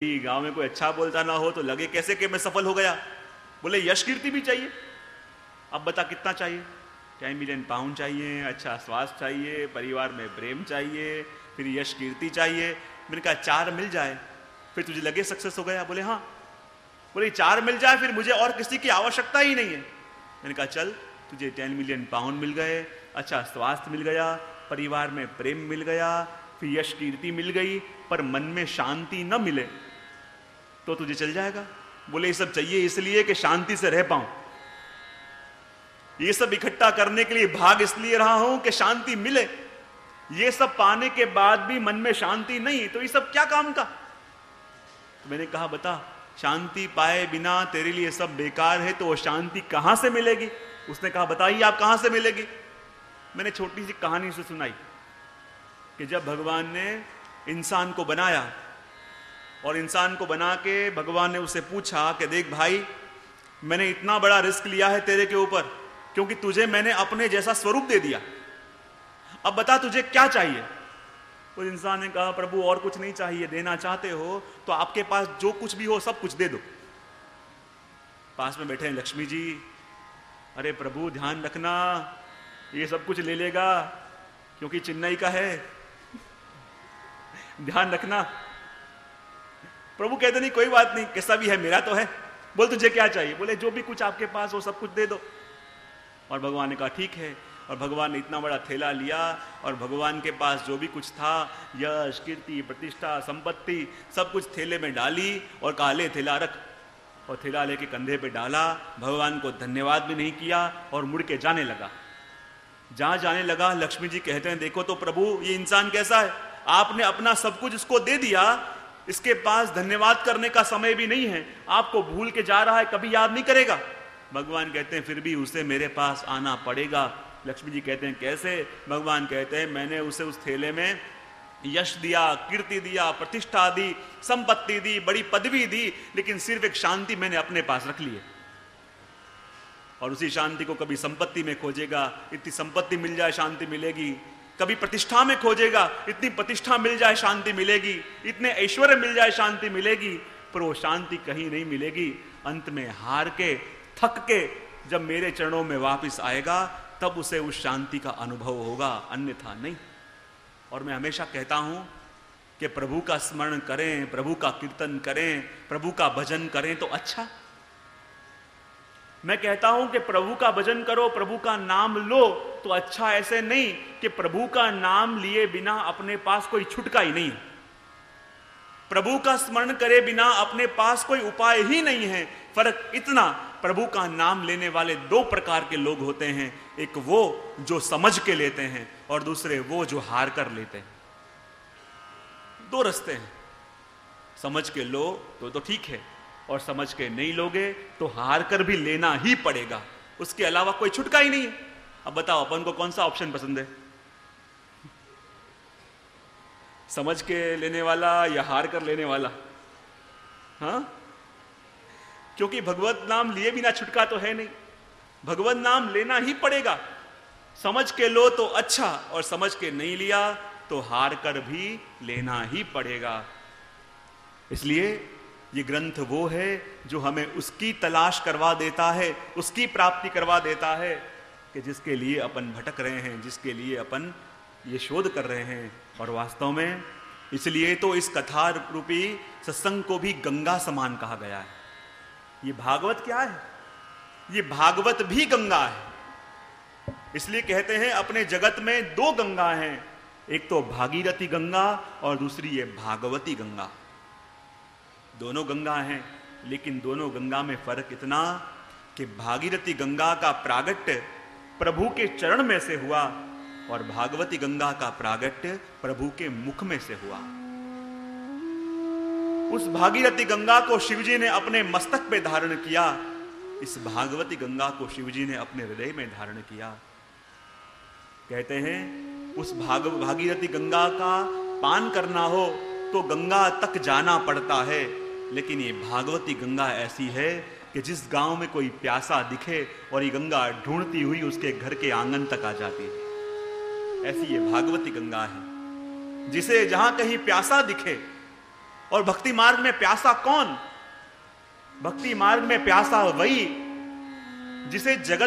गांव में कोई अच्छा बोलता ना हो तो लगे कैसे कि मैं सफल हो गया। बोले यश कीर्ति भी चाहिए। अब बता कितना चाहिए? 10 मिलियन पाउंड चाहिए, अच्छा स्वास्थ्य चाहिए, परिवार में प्रेम चाहिए, फिर यश कीर्ति चाहिए। मैंने कहा 4 मिल जाए फिर तुझे लगे सक्सेस हो गया? बोले हाँ। बोले 4 मिल जाए फिर मुझे और किसी की आवश्यकता ही नहीं है। मैंने कहा चल तुझे 10 मिलियन पाउंड मिल गए, अच्छा स्वास्थ्य मिल गया, परिवार में प्रेम मिल गया, फिर यश कीर्ति मिल गई, पर मन में शांति न मिले तो तुझे चल जाएगा? बोले ये सब चाहिए इसलिए कि शांति से रह पाऊं। ये सब इकट्ठा करने के लिए भाग इसलिए रहा हूं कि शांति मिले। ये सब पाने के बाद भी मन में शांति नहीं तो ये सब क्या काम का? तो मैंने कहा बता, शांति पाए बिना तेरे लिए सब बेकार है तो वो शांति कहां से मिलेगी? उसने कहा बताइए आप कहां से मिलेगी? मैंने छोटी सी कहानी से सुनाई कि जब भगवान ने इंसान को बनाया और इंसान को बना के भगवान ने उसे पूछा कि देख भाई, मैंने इतना बड़ा रिस्क लिया है तेरे के ऊपर क्योंकि तुझे मैंने अपने जैसा स्वरूप दे दिया, अब बता तुझे क्या चाहिए? तो इंसान ने कहा प्रभु और कुछ नहीं चाहिए, देना चाहते हो तो आपके पास जो कुछ भी हो सब कुछ दे दो। पास में बैठे हैं लक्ष्मी जी, अरे प्रभु ध्यान रखना ये सब कुछ ले लेगा क्योंकि चेन्नई का है, ध्यान रखना। प्रभु कहते नहीं कोई बात नहीं, कैसा भी है मेरा तो है, बोल तुझे क्या चाहिए? बोले जो भी कुछ आपके पास हो सब कुछ दे दो। और भगवान ने कहा ठीक है। और भगवान ने इतना बड़ा थैला लिया और भगवान के पास जो भी कुछ था, यश कीर्ति प्रतिष्ठा संपत्ति, सब कुछ थैले में डाली और कहा ले थैला रख। और थैला लेके कंधे पे डाला, भगवान को धन्यवाद भी नहीं किया और मुड़ के जाने लगा। जहां जाने लगा लक्ष्मी जी कहते हैं देखो तो प्रभु ये इंसान कैसा है, आपने अपना सब कुछ इसको दे दिया, इसके पास धन्यवाद करने का समय भी नहीं है, आपको भूल के जा रहा है, कभी याद नहीं करेगा। भगवान कहते हैं फिर भी उसे मेरे पास आना पड़ेगा। लक्ष्मी जी कहते हैं कैसे? भगवान कहते हैं मैंने उसे उस थैले में यश दिया, कीर्ति दिया, प्रतिष्ठा दी, संपत्ति दी, बड़ी पदवी दी, लेकिन सिर्फ एक शांति मैंने अपने पास रख ली है। और उसी शांति को कभी संपत्ति में खोजेगा, इतनी संपत्ति मिल जाए शांति मिलेगी, कभी प्रतिष्ठा में खोजेगा, इतनी प्रतिष्ठा मिल जाए शांति मिलेगी, इतने ऐश्वर्य मिल जाए शांति मिलेगी, पर वो शांति कहीं नहीं मिलेगी। अंत में हार के थक के जब मेरे चरणों में वापस आएगा तब उसे उस शांति का अनुभव होगा, अन्यथा नहीं। और मैं हमेशा कहता हूं कि प्रभु का स्मरण करें, प्रभु का कीर्तन करें, प्रभु का भजन करें तो अच्छा। मैं कहता हूं कि प्रभु का भजन करो, प्रभु का नाम लो तो अच्छा, ऐसे नहीं कि प्रभु का नाम लिए बिना अपने पास कोई छुटका ही नहीं है, प्रभु का स्मरण करे बिना अपने पास कोई उपाय ही नहीं है। फर्क इतना, प्रभु का नाम लेने वाले 2 प्रकार के लोग होते हैं, एक वो जो समझ के लेते हैं और दूसरे वो जो हार कर लेते हैं। 2 रास्ते हैं, समझ के लो तो ठीक है, और समझ के नहीं लोगे तो हार कर भी लेना ही पड़ेगा, उसके अलावा कोई छुटका ही नहीं है। अब बताओ अपन को कौन सा ऑप्शन पसंद है, समझ के लेने वाला या हार कर लेने वाला? हाँ, क्योंकि भगवत नाम लिए बिना छुटका तो है नहीं, भगवत नाम लेना ही पड़ेगा। समझ के लो तो अच्छा, और समझ के नहीं लिया तो हार कर भी लेना ही पड़ेगा। इसलिए ये ग्रंथ वो है जो हमें उसकी तलाश करवा देता है, उसकी प्राप्ति करवा देता है कि जिसके लिए अपन भटक रहे हैं, जिसके लिए अपन ये शोध कर रहे हैं। और वास्तव में इसलिए तो इस कथा रूपी सत्संग को भी गंगा समान कहा गया है। ये भागवत क्या है? ये भागवत भी गंगा है। इसलिए कहते हैं अपने जगत में 2 गंगा हैं, एक तो भागीरथी गंगा और दूसरी ये भागवती गंगा। दोनों गंगा हैं, लेकिन दोनों गंगा में फर्क इतना कि भागीरथी गंगा का प्रागट्य प्रभु के चरण में से हुआ और भागवती गंगा का प्रागट्य प्रभु के मुख में से हुआ। उस भागीरथी गंगा को शिवजी ने अपने मस्तक पे धारण किया, इस भागवती गंगा को शिवजी ने अपने हृदय में धारण किया। कहते हैं उस भागीरथी गंगा का पान करना हो तो गंगा तक जाना पड़ता है, लेकिन ये भागवती गंगा ऐसी है कि जिस गांव में कोई प्यासा दिखे और ये गंगा ढूंढती हुई उसके घर के आंगन तक आ जाती है, ऐसी ये भागवती गंगा है। जिसे जहां कहीं प्यासा दिखे और भक्ति मार्ग में प्यासा कौन? भक्ति मार्ग में प्यासा वही जिसे जगत